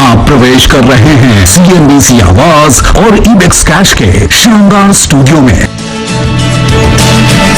आप प्रवेश कर रहे हैं CNBC आवाज और इबेक्स कैश के शानदार स्टूडियो में।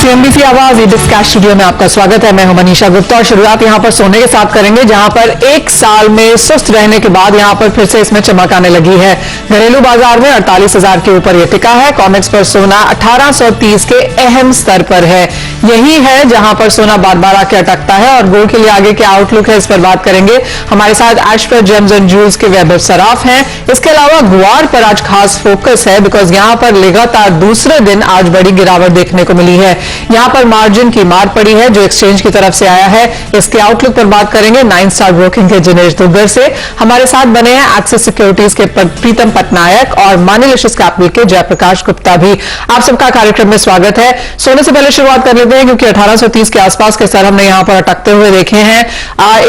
CNBC आवाज इबेक्स कैश स्टूडियो में आपका स्वागत है। मैं हूं मनीषा गुप्ता और शुरुआत यहां पर सोने के साथ करेंगे, जहां पर एक साल में सुस्त रहने के बाद यहां पर फिर से इसमें चमक आने लगी है। घरेलू बाजार में 48,000 के ऊपर यह टिका है। कॉमेक्स पर सोना 1830 के अहम स्तर पर है। यही है जहां पर सोना बार बार आके अटकता है। और गोल्ड के लिए आगे क्या आउटलुक है, इस पर बात करेंगे। हमारे साथ एशपर जेम्स एंड ज्वेल्स के वैभव सराफ हैं। इसके अलावा गुआर पर आज खास फोकस है, बिकॉज यहां पर लगातार दूसरे दिन आज बड़ी गिरावट देखने को मिली है। यहां पर मार्जिन की मार पड़ी है जो एक्सचेंज की तरफ से आया है। इसके आउटलुक पर बात करेंगे 9 स्टार ब्रोकिंग के जिनेश दुग्गर से। हमारे साथ बने हैं एक्सिस सिक्योरिटीज के प्रीतम पटनायक और मानिलिशियस कैपिटल के जयप्रकाश गुप्ता भी। आप सबका कार्यक्रम में स्वागत है। सोने से पहले शुरुआत कर लेते हैं, क्योंकि 1830 के आसपास के स्तर हमने यहां पर अटकते हुए देखे हैं।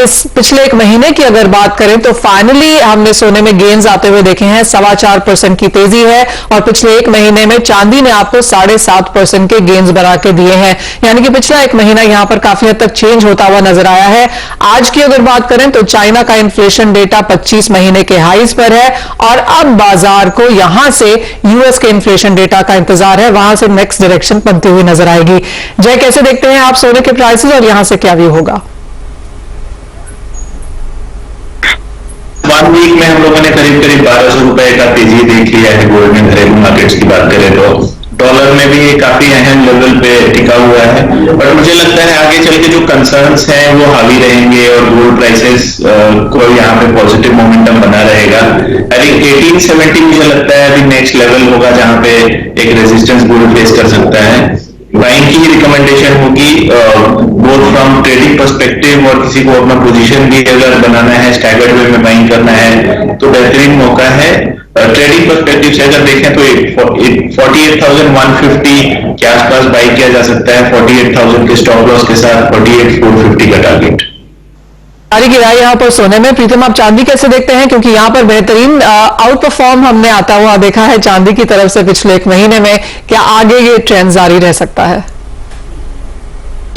इस पिछले एक महीने की अगर बात करें तो फाइनली हमने सोने में गेन्स आते हुए देखे हैं। 4.25% की तेजी है और पिछले एक महीने में चांदी ने आपको 7.5% के गेन्स बना के दिए हैं। यानी कि पिछला एक महीना यहां पर काफी हद तक चेंज होता हुआ नजर आया है। आज की अगर बात करें तो चाइना का इन्फ्लेशन डेटा 25 महीने के हाईज पर है और अब बाजार को यहां से यूएस के इन्फ्लेशन डेटा का इंतजार है। वहां से नेक्स्ट डायरेक्शन बनती हुई नजर आएगी। जय, कैसे देखते हैं आप सोने के प्राइसेस और यहां से क्या व्यू होगा? 1 वीक में हम लोगों ने करीब 1200 रुपए का तेजी देख लिया है गोल्ड में। घरेलू मार्केट्स की बात करें तो डॉलर में भी काफी अहम लेवल पे टिका हुआ है। बट मुझे लगता है आगे चल के जो कंसर्न्स हैं वो हावी रहेंगे और गोल्ड प्राइसेस को यहाँ पे पॉजिटिव मोमेंटम बना रहेगा। आई थिंक 1870 मुझे लगता है अभी नेक्स्ट लेवल होगा जहाँ पे एक रेजिस्टेंस गोल्ड फेस कर सकता है। बाइंग की रिकमेंडेशन होगी बोथ फ्रॉम ट्रेडिंग पर्सपेक्टिव, और किसी को अपना पोजीशन भी अगर बनाना है, स्टैगर्ड वे में बाइंग करना है तो बेहतरीन मौका है। ट्रेडिंग पर्सपेक्टिव से अगर देखें तो 48,150 के आसपास बाई किया जा सकता है। 48,000 के स्टॉप लॉस के साथ 48,450 का टारगेट। सारी गिराई यहाँ पर सोने में। प्रीतम, आप चांदी कैसे देखते हैं, क्योंकि यहाँ पर बेहतरीन आउट परफॉर्म हमने आता हुआ देखा है चांदी की तरफ से पिछले एक महीने में। क्या आगे ये ट्रेंड जारी रह सकता है?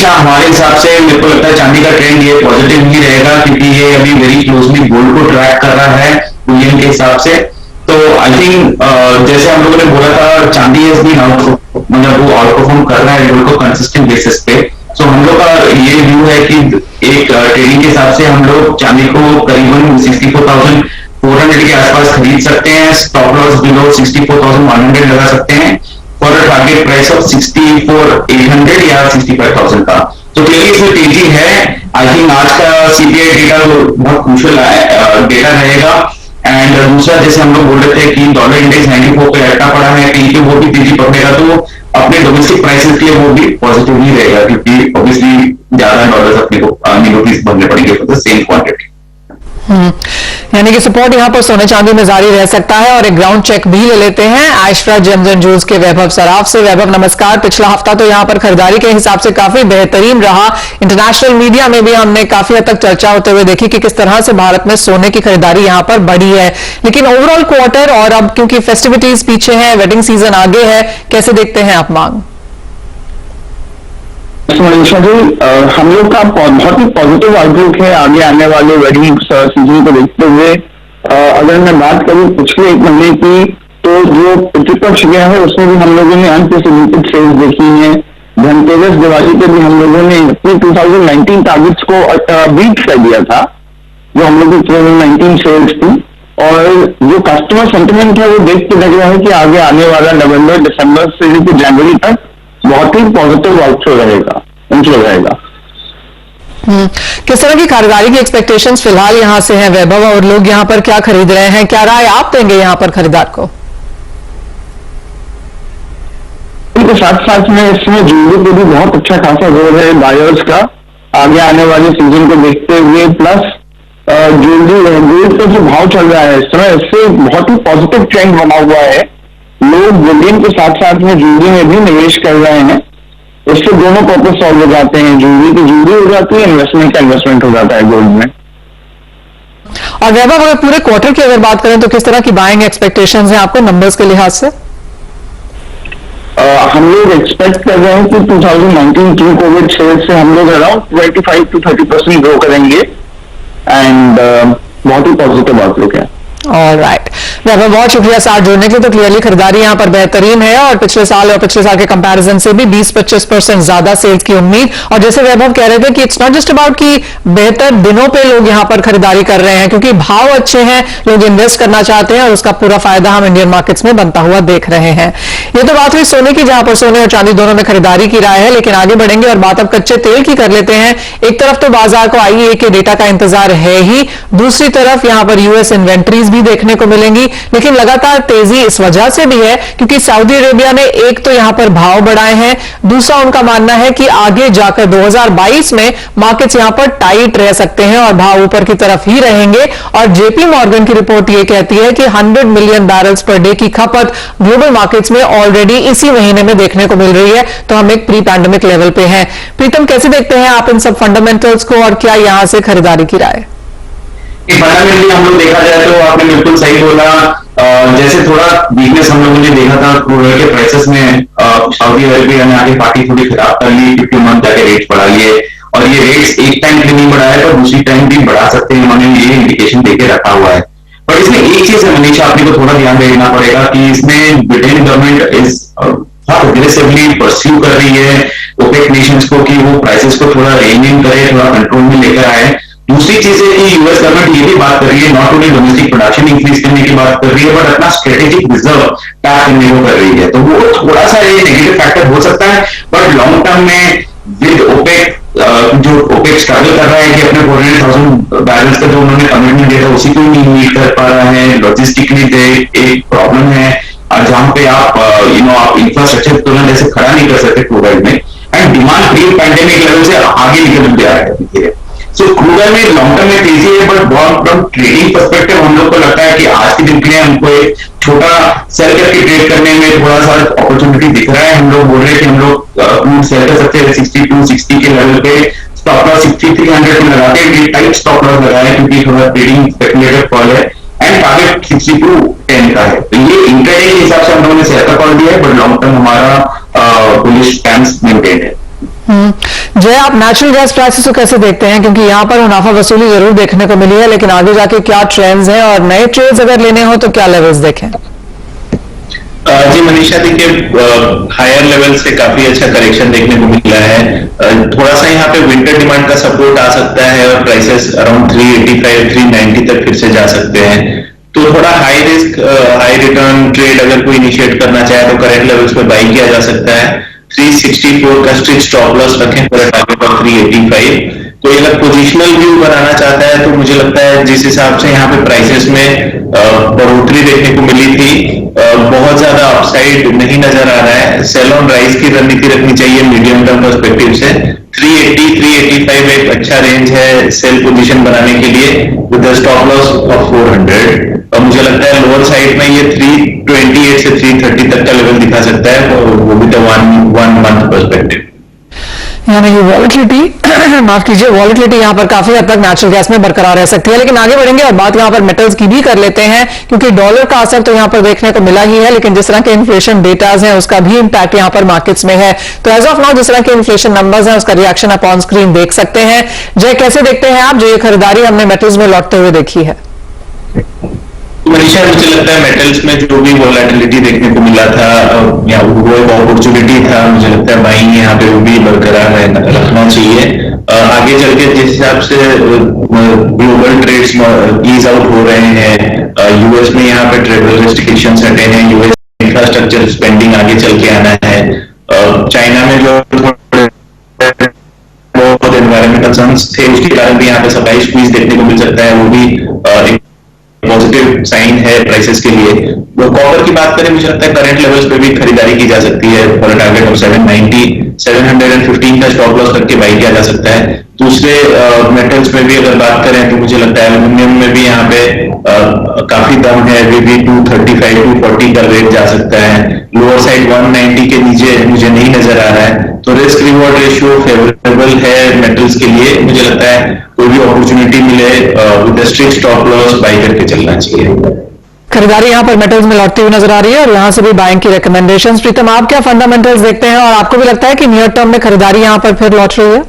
हमारे हिसाब से मेरे को लगता है चांदी का ट्रेंड ये पॉजिटिव ही रहेगा, क्योंकि ये अभी वेरी क्लोजली गोल्ड को ट्रैक कर रहा है बुलियन के हिसाब से। तो आई थिंक जैसे हम लोगों ने बोला था, चांदी इज बीन मतलब वो आउट परफॉर्म कर रहा है गोल्ड को कंसिस्टेंट बेसिस पे। सो हम लोग का ये व्यू है कि एक ट्रेडिंग के हिसाब से हम लोग चांदी को करीबन 64,400 के आसपास खरीद सकते हैं। स्टॉप लॉस बिलो 64,100 लगा सकते हैं for a target price of 64,800 या 65,000 का। तो क्लियरली इसमें तेजी है। आई थिंक आज का CPI डेटा बहुत क्रूशियल डेटा रहेगा। एंड दूसरा, जैसे हम लोग बोल रहे थे कि डॉलर इंडेक्स 94 पे अटका पड़ा है, कहीं पे वो भी तेजी पकड़ेगा तो अपने डोमेस्टिक प्राइसेस के लिए वो भी पॉजिटिव ही रहेगा, क्योंकि ऑब्वियसली ज्यादा डॉलर्स अपने को निगेटिव भरने पड़ेंगे फॉर द सेम क्वांटिटी। यानी कि सपोर्ट यहाँ पर सोने चांदी में जारी रह सकता है। और एक ग्राउंड चेक भी ले लेते हैं एशपर जेम्स एंड ज्वेल्स के वैभव सराफ से। वैभव, नमस्कार। पिछला हफ्ता तो यहाँ पर खरीदारी के हिसाब से काफी बेहतरीन रहा। इंटरनेशनल मीडिया में भी हमने काफी हद तक चर्चा होते हुए देखी कि किस तरह से भारत में सोने की खरीदारी यहाँ पर बढ़ी है। लेकिन ओवरऑल क्वार्टर और अब क्योंकि फेस्टिविटीज पीछे है, वेडिंग सीजन आगे है, कैसे देखते हैं आप मांग? मनीषा जी, हम लोग का बहुत ही पॉजिटिव आउटलुक है आगे आने वाले वेडिंग सीजन को देखते हुए। अगर मैं बात करूं पिछले एक महीने की, तो जो प्रतिपक्ष गया है उसमें भी हम लोगों ने अनप्रेसिडेंटेड सेल्स देखी है। धनतेरस, दिवाली पे भी हम लोगों ने अपने 2019 टारगेट्स को बीट कर दिया था, जो हम लोग की 2019 सेल्स थी। और जो कस्टमर सेंटिमेंट है वो देख के लग रहा है कि आगे आने वाला नवंबर दिसंबर से लेकर जनवरी तक बहुत ही पॉजिटिव आउटफ्लो रहेगा, इनफ्लो रहेगा। किस तरह की खरीदारी की एक्सपेक्टेशंस फिलहाल यहां से हैं वैभव, और लोग यहां पर क्या खरीद रहे हैं? क्या राय आप देंगे यहां पर खरीदार को? इनके साथ साथ में इसमें ज्वेलरी पे भी बहुत अच्छा खासा रोल है बायर्स का आगे आने वाले सीजन को देखते हुए। प्लस ज्वेलरी गोल्ड का जो भाव चल रहा है इस समय, इससे बहुत ही पॉजिटिव ट्रेंड बना हुआ है। लोग बुलियन के साथ साथ में ज्वेलरी में भी निवेश कर रहे हैं। इससे दोनों पर्पज सॉल्व हो जाते हैं, ज्वेलरी की ज्वेलरी हो जाती है, इन्वेस्टमेंट का इन्वेस्टमेंट हो जाता है गोल्ड में। और वैभव, अगर पूरे क्वार्टर की अगर बात करें तो किस तरह की बाइंग एक्सपेक्टेशंस हैं आपको नंबर्स के लिहाज से? हम लोग एक्सपेक्ट कर रहे हैं कि 2019 प्री कोविड सेल्स से हम लोग अराउंड 25 to 30% ग्रो करेंगे। एंड बहुत ही पॉजिटिव आउटलुक है। ऑलराइट वैभव, बहुत शुक्रिया साथ जुड़ने के लिए। तो क्लियरली खरीदारी यहाँ पर बेहतरीन है और पिछले साल के कंपैरिजन से भी 20-25% ज्यादा सेल्स की उम्मीद। और जैसे वैभव कह रहे थे कि इट्स नॉट जस्ट अबाउट कि बेहतर दिनों पे लोग यहाँ पर खरीदारी कर रहे हैं, क्योंकि भाव अच्छे हैं, लोग इन्वेस्ट करना चाहते हैं और उसका पूरा फायदा हम इंडियन मार्केट्स में बनता हुआ देख रहे हैं। ये तो बात हुई सोने की, जहां पर सोने और चांदी दोनों में खरीदारी की राय है। लेकिन आगे बढ़ेंगे और बात अब कच्चे तेल की कर लेते हैं। एक तरफ तो बाजार को IEA के डेटा का इंतजार है ही, दूसरी तरफ यहाँ पर यूएस इन्वेंट्रीज भी देखने को मिलेंगी। लेकिन लगातार तेजी इस वजह से भी है क्योंकि सऊदी अरेबिया ने एक तो यहां पर भाव बढ़ाए हैं, दूसरा उनका मानना है कि आगे जाकर 2022 में मार्केट्स यहां पर टाइट रह सकते हैं और भाव ऊपर की तरफ ही रहेंगे। और जेपी मॉर्गन की रिपोर्ट यह कहती है कि 100 मिलियन बैरल्स पर डे की खपत ग्लोबल मार्केट्स में ऑलरेडी इसी महीने में देखने को मिल रही है। तो हम एक प्री पैंडेमिक लेवल पे हैं। प्रीतम, कैसे देखते हैं आप इन सब फंडामेंटल्स को और क्या यहां से खरीदारी की राय? फंडामेंटली हम लोग देखा जाए तो आपने बिल्कुल सही बोला। जैसे थोड़ा वीकनेस हम लोगों ने देखा था क्रूड ऑयल के प्राइसेस में, सऊदी अरेबिया ने आगे पार्टी थोड़ी खराब कर ली क्योंकि उन्होंने जाके रेट बढ़ा लिए और ये रेट्स एक टाइम के लिए नहीं बढ़ाया तो दूसरी टाइम भी बढ़ा सकते हैं, उन्होंने ये इंडिकेशन देके रखा हुआ है। पर इसमें एक चीज है मनीषा, आपने को थोड़ा ध्यान देना पड़ेगा कि इसमें ब्रिटेन गवर्नमेंट इज बहुत अग्रेसिवली परस्यू कर रही है ओपेक नेशंस को कि वो प्राइसेस को थोड़ा रेन इन करे, थोड़ा कंट्रोल में लेकर आए। दूसरी चीज है कि यूएस गवर्नमेंट ये भी बात कर रही है, not only domestic production increase करने की बात कर रही है बट अपना स्ट्रेटेजिक रिजर्व टैप करने को कर रही है। तो वो थोड़ा सा ये नेगेटिव फैक्टर हो सकता है, बट लॉन्ग टर्म में विद ओपेक जो ओपेक स्ट्रगल कर रहा है कि अपने 400,000 बैरल्स का जो उन्होंने कमिटमेंट दिया था उसी को नहीं मीट कर पा रहा है, लॉजिस्टिकली एक प्रॉब्लम है जहां पे आप आप इंफ्रास्ट्रक्चर तुरंत ऐसे खड़ा नहीं कर सकते क्रूड ऑयल में, and demand pre pandemic level से आगे निकल गया है। सो क्रूड ऑयल में लॉन्ग टर्म में तेजी है, बट फ्रॉम ट्रेडिंग पर्सपेक्टिव हम लोग को लगता है कि आज के दिन के लिए हमको एक छोटा सेल करके ट्रेड करने में थोड़ा सा अपॉर्चुनिटी दिख रहा है। हम लोग बोल रहे हैं कि हम लोग क्रूड सेल कर सकते हैं 62-60 के लेवल पे, स्टॉप लॉस 6300 में लगाते हैं, टाइट स्टॉप लॉस लगाए क्योंकि थोड़ा ट्रेडिंग स्पेकुलेटिव कॉल है, एंड टारगेट 6210 का है। तो ये इंट्राडे के हिसाब से हम लोगों ने सेल का कॉल दिया है, बट लॉन्ग टर्म हमारा बुलिश स्टैंस मेंटेन है। जय, आप नेचुरल गैस प्राइसेस को कैसे देखते हैं? क्योंकि यहाँ पर मुनाफा वसूली जरूर देखने को मिली है, लेकिन आगे जाके क्या ट्रेंड्स हैं और नए ट्रेड्स अगर लेने हो तो क्या लेवल्स देखें? जी मनीषा, देखिए हायर लेवल से काफी अच्छा करेक्शन देखने को मिला है। थोड़ा सा यहाँ पे विंटर डिमांड का सपोर्ट आ सकता है और प्राइसेस अराउंड 385-390 तक फिर से जा सकते हैं। तो थोड़ा high risk high return trade अगर कोई इनिशिएट करना चाहे तो करेंट लेवल्स पे बाई किया जा सकता है। 364 का स्ट्रिक्ट स्टॉप लॉस रखें पर टारगेट ऑफ 385। कोई अगर पोजिशनल व्यू बनाना चाहता है तो मुझे लगता है जिस हिसाब से यहाँ पे प्राइसेस में बढ़ोतरी देखने को मिली थी, बहुत ज्यादा अपसाइड नहीं नजर आ रहा है। सेल ऑन राइज की रणनीति रखनी चाहिए मीडियम टर्म पर्सपेक्टिव से। 380-385 एक अच्छा रेंज है सेल पोजीशन बनाने के लिए विद स्टॉप लॉस ऑफ 400। और मुझे लगता है लोअर साइड में ये 328 से 330 तक का लेवल दिखा सकता है, वो भी वन मंथ पर्सपेक्टिव। यानी ये वॉलेटिलिटी माफ कीजिए, वॉलेटिलिटी यहाँ पर काफी हद तक नेचुरल गैस में बरकरार रह सकती है। लेकिन आगे बढ़ेंगे और बात यहाँ पर मेटल्स की भी कर लेते हैं, क्योंकि डॉलर का असर तो यहाँ पर देखने को मिला ही है, लेकिन जिस तरह के इन्फ्लेशन डेटाज हैं उसका भी इंपैक्ट यहाँ पर मार्केट्स में है। तो एज ऑफ नाउ जिस तरह के इन्फ्लेशन नंबर्स हैं उसका रिएक्शन आप ऑन स्क्रीन देख सकते हैं। जय, कैसे देखते हैं आप जो ये खरीदारी हमने मेटल्स में लौटते हुए देखी है? मनीषा, मुझे लगता है मेटल्स में जो भी वोलेटिलिटी देखने को मिला था या वो एक अपॉर्चुनिटी था, मुझे लगता है बाइंग यहाँ पे वो भी बरकरार रखना चाहिए। आगे चल के जिस हिसाब से ग्लोबल ट्रेड्स ईज आउट हो रहे हैं, यूएस में यहाँ पे ट्रेवल रेस्ट्रिक्शंस हटे हैं, यूएस इंफ्रास्ट्रक्चर स्पेंडिंग आगे चल के आना है, चाइना में जो एनवायरमेंटल कंसर्न्स थे उसके कारण भी यहाँ पे सप्लाई स्क्वीज देखने को मिल सकता है, वो भी एक पॉजिटिव साइन है प्राइसेस के लिए। कॉपर की बात करें, मुझे लगता है करंट लेवल्स पे भी खरीदारी की जा सकती है फॉर टारगेट ऑफ 790, 715 का स्टॉप लॉस करके बाई किया जा सकता है। दूसरे मेटल्स में भी अगर बात करें तो मुझे लगता है एल्यूमिनियम में भी यहाँ पे काफी दम है, अभी भी 235-240 का रेट जा सकता है। लोअर साइड 190 के नीचे मुझे नहीं नजर आ रहा है, तो रिस्क रिवॉर्ड रेशियो फेवरेबल है मेटल्स के लिए। मुझे लगता है कोई भी अपॉर्चुनिटी मिले with strict stop loss by करके चलना चाहिए। खरीदारी यहाँ पर मेटल्स में लौटती हुई नजर आ रही है और यहाँ से भी बाइंग की रिकमेंडेशंस। प्रीतम, आप क्या फंडामेंटल्स देखते हैं और आपको भी लगता है कि नियर टर्म में खरीदारी यहाँ पर फिर लौट रही है?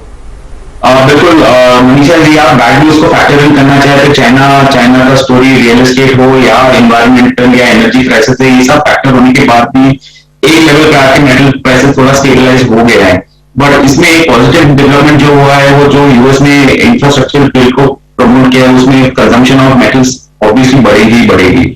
बिल्कुल मनीषा जी, आप बैड न्यूज को फैक्टर इन करना चाहे तो चाइना का स्टोरी रियल एस्टेट हो या एनवायरमेंटल या एनर्जी क्राइसिस है, ये सब फैक्टर होने के बाद भी एक लेवल पे आके मेटल प्राइसेस थोड़ा स्टेबलाइज हो गया है। बट इसमें एक पॉजिटिव डेवलपमेंट जो हुआ है वो जो यूएस ने इंफ्रास्ट्रक्चर बिल को प्रमोट किया है, उसमें कंजम्पशन ऑफ मेटल्स ऑब्वियसली बढ़ेगी।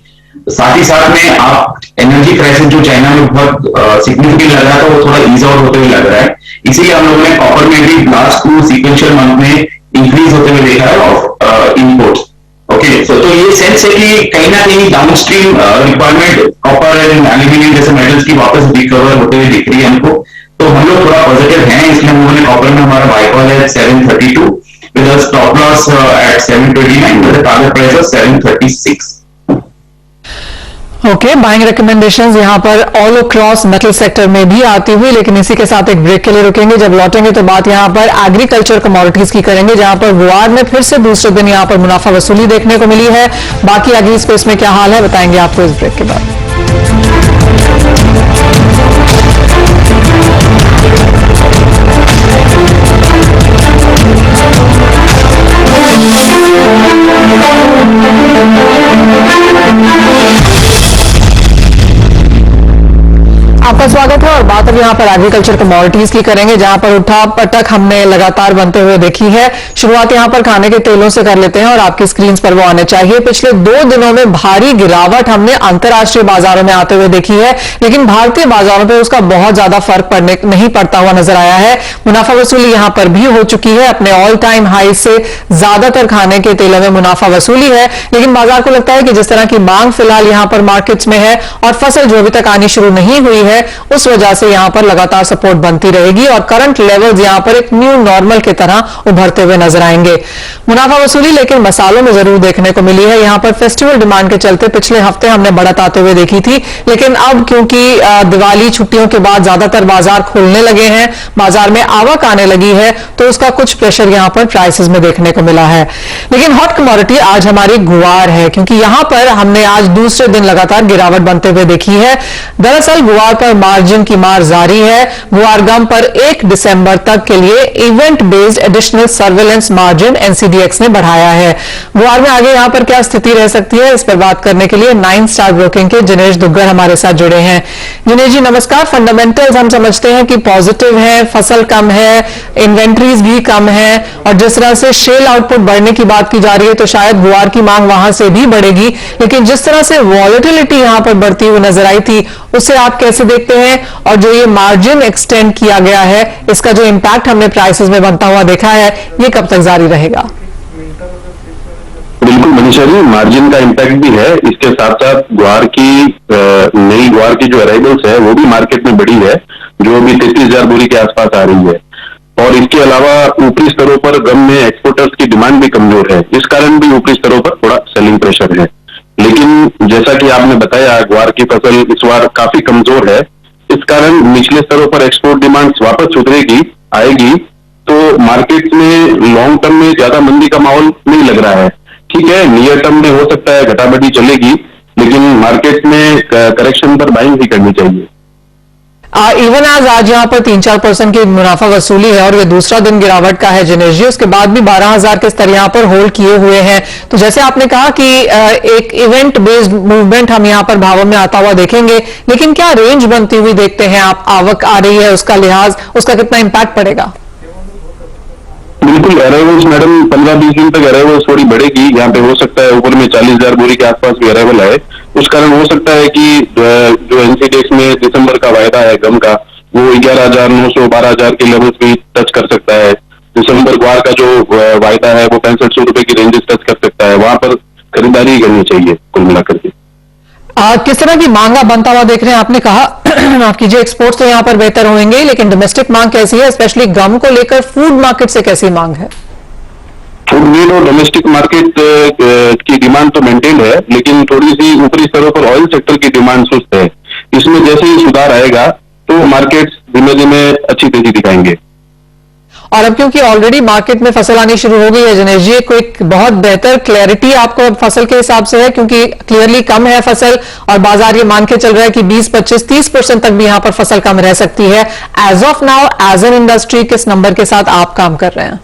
साथ ही साथ में आप एनर्जी क्राइसिस जो चाइना में बहुत सिग्निफिकेंट लग रहा था वो थोड़ा ईज आउट होते हुए लग रहा है। इसीलिए हम लोगों ने कॉपर में भी लास्ट 2 सीक्वेंशियल मंथ में इंक्रीज होते हुए देखा है ऑफ इम्पोर्ट्स। ओके, तो ये सेंस है कि कहीं ना कहीं downstream requirement copper and aluminium जैसे मेटल्स की वापस रिकवर होते हुए दिख रही है हमको। तो हम लोग थोड़ा पॉजिटिव हैं, इसलिए हम लोगों ने कॉपर में हमारा बाय कॉल है 732 with a stop loss at 729 with a target price of 736। Okay, buying recommendations यहां पर ऑल अक्रॉस मेटल सेक्टर में भी आती हुई, लेकिन इसी के साथ एक ब्रेक के लिए रुकेंगे। जब लौटेंगे तो बात यहां पर एग्रीकल्चर कमोडिटीज की करेंगे, जहां पर गुआर में फिर से दूसरे दिन यहां पर मुनाफा वसूली देखने को मिली है। बाकी एग्री स्पेस में क्या हाल है बताएंगे आपको इस ब्रेक के बाद। आपका स्वागत है और बात अब यहां पर एग्रीकल्चर कमोडिटीज की करेंगे, जहां पर उठा पटक हमने लगातार बनते हुए देखी है। शुरुआत यहां पर खाने के तेलों से कर लेते हैं और आपकी स्क्रीन पर वो आने चाहिए। पिछले 2 दिनों में भारी गिरावट हमने अंतर्राष्ट्रीय बाजारों में आते हुए देखी है, लेकिन भारतीय बाजारों पर उसका बहुत ज्यादा फर्क नहीं पड़ता हुआ नजर आया है। मुनाफा वसूली यहां पर भी हो चुकी है, अपने ऑल टाइम हाई से ज्यादातर खाने के तेलों में मुनाफा वसूली है। लेकिन बाजार को लगता है कि जिस तरह की मांग फिलहाल यहां पर मार्केट्स में है और फसल जो अभी तक आनी शुरू नहीं हुई है, उस वजह से यहां पर लगातार सपोर्ट बनती रहेगी और करंट लेवल्स यहां पर एक न्यू नॉर्मल की तरह उभरते हुए नजर आएंगे। मुनाफा वसूली लेकिन मसालों में जरूर देखने को मिली है। यहां पर फेस्टिवल डिमांड के चलते पिछले हफ्ते हमने बढ़त आते हुए देखी थी, लेकिन अब क्योंकि दिवाली छुट्टियों के बाद ज्यादातर बाजार खुलने लगे हैं, बाजार में आवक आने लगी है, तो उसका कुछ प्रेशर यहां पर प्राइसेस में देखने को मिला है। लेकिन हॉट कमोडिटी आज हमारी गुआर है, क्योंकि यहां पर हमने आज दूसरे दिन लगातार गिरावट बनते हुए देखी है। दरअसल गुआर पर मार्जिन की मार जारी है। गुआर गम पर 1 दिसंबर तक के लिए event based additional surveillance margin NCDEX ने बढ़ाया है। गुआर में आगे यहां पर क्या स्थिति रह सकती है, इस पर बात करने के लिए 9 स्टार ब्रोकिंग के जिनेश दुग्गल हमारे साथ जुड़े हैं। जिनेश जी नमस्कार। फंडामेंटल्स हम समझते हैं कि पॉजिटिव है, फसल कम है, इन्वेंट्रीज भी कम है और जिस तरह से शेल आउटपुट बढ़ने की बात की जा रही है तो शायद गुआर की मांग वहां से भी बढ़ेगी। लेकिन जिस तरह से वॉलेटिलिटी यहां पर बढ़ती हुई नजर आई थी, उसे आप कैसे देखते हैं? और जो ये मार्जिन एक्सटेंड किया गया है, इसका जो इंपैक्ट हमने प्राइसेस में बनता हुआ देखा है, ये कब तक जारी रहेगा? बिल्कुल मनीषा जी, मार्जिन का इम्पैक्ट भी है। इसके साथ साथ गुआर की नई गुआर की जो अराइवल्स है वो भी मार्केट में बढ़ी है, जो अभी 33,000 बोरी के आसपास आ रही है। और इसके अलावा ऊपरी स्तरों पर गम में एक्सपोर्टर्स की डिमांड भी कमजोर है, इस कारण भी ऊपरी स्तरों पर थोड़ा सेलिंग प्रेशर है। लेकिन जैसा कि आपने बताया, गुआर की फसल इस बार काफी कमजोर है, इस कारण निचले स्तरों पर एक्सपोर्ट डिमांड वापस सुधरेगी आएगी, तो मार्केट में लॉन्ग टर्म में ज्यादा मंदी का माहौल नहीं लग रहा है। ठीक है, नियर टर्म में हो सकता है घटाबढ़ी चलेगी, लेकिन मार्केट में करेक्शन पर बाइंग भी करनी चाहिए। इवन आज यहाँ पर 3-4% की मुनाफा वसूली है और ये दूसरा दिन गिरावट का है जिनेश जी, उसके बाद भी 12,000 के स्तर यहाँ पर होल्ड किए हुए हैं। तो जैसे आपने कहा कि एक इवेंट बेस्ड मूवमेंट हम यहाँ पर भावों में आता हुआ देखेंगे, लेकिन क्या रेंज बनती हुई देखते हैं आप? आवक आ रही है, उसका लिहाज, उसका कितना इंपैक्ट पड़ेगा? बिल्कुल, अराइवल्स मैडम 15-20 दिन तक अराइवल्स थोड़ी बढ़ेगी। यहाँ पे हो सकता है ऊपर में 40,000 बोरी के आसपास भी अराइवल आए। उस कारण हो सकता है कि जो एनसीडीएक्स में दिसंबर का वायदा है गम का, वो 11,900 12,000 के लेवल्स भी टच कर सकता है। दिसंबर गुआर का जो वायदा है वो 6500 रुपए की रेंजेस टच कर सकता है। वहां पर खरीदारी करनी चाहिए कुल मिलाकर के। किस तरह की मांगा बनता हुआ देख रहे हैं? आपने कहा माफ कीजिए, एक्सपोर्ट्स तो यहाँ पर बेहतर होंगे, लेकिन डोमेस्टिक मांग कैसी है? स्पेशली गम को लेकर फूड मार्केट से कैसी मांग है? फूड ग्रेन और डोमेस्टिक मार्केट की डिमांड तो मेंटेन है, लेकिन थोड़ी सी ऊपरी स्तरों पर ऑयल सेक्टर की डिमांड सुस्त है। इसमें जैसे ही सुधार आएगा तो मार्केट धीमे धीमे अच्छी तेजी दिखाएंगे। और अब क्योंकि ऑलरेडी मार्केट में फसल आनी शुरू हो गई है जिनेश जी, कोई बहुत बेहतर क्लैरिटी आपको फसल के हिसाब से है? क्योंकि क्लियरली कम है फसल और बाजार ये मान के चल रहा है कि 20, 25, 30% तक भी यहाँ पर फसल कम रह सकती है। As of now, as an industry, किस नंबर के साथ आप काम कर रहे हैं?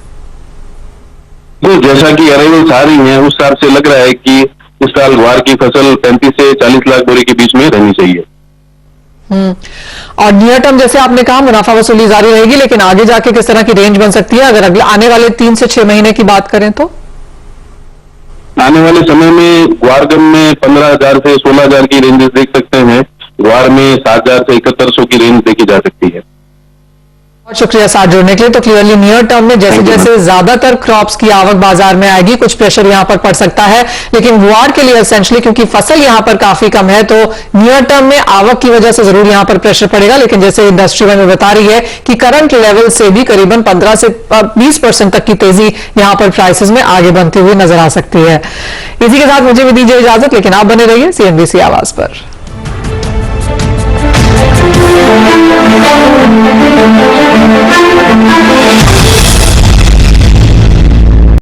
तो जैसा कि अराइवल्स आ रही हैं, उस हिसाब से लग रहा है कि इस साल ग्वार की फसल 35 से 40 लाख बोरी के बीच में रहनी चाहिए। और नियर टर्म जैसे आपने कहा मुनाफा वसूली जारी रहेगी, लेकिन आगे जाके किस तरह की रेंज बन सकती है अगर अगले आने वाले 3 से 6 महीने की बात करें तो? आने वाले समय में ग्वार गम में 15,000 से 16,000 की रेंजेस देख सकते हैं। ग्वार में 7,000 से 7100 की रेंज देखी जा सकती है। बहुत शुक्रिया साथ जुड़ने के लिए। तो क्लियरली नियर टर्म में जैसे जैसे ज्यादातर क्रॉप्स की आवक बाजार में आएगी, कुछ प्रेशर यहां पर पड़ सकता है, लेकिन गुआर के लिए एसेंशियली क्योंकि फसल यहां पर काफी कम है, तो नियर टर्म में आवक की वजह से जरूर यहां पर प्रेशर पड़ेगा। लेकिन जैसे इंडस्ट्री में बता रही है कि करंट लेवल से भी करीबन 15 से 20% तक की तेजी यहां पर प्राइसेस में आगे बनती हुई नजर आ सकती है। इसी के साथ मुझे भी दीजिए इजाजत, लेकिन आप बने रहिए CNBC आवाज पर।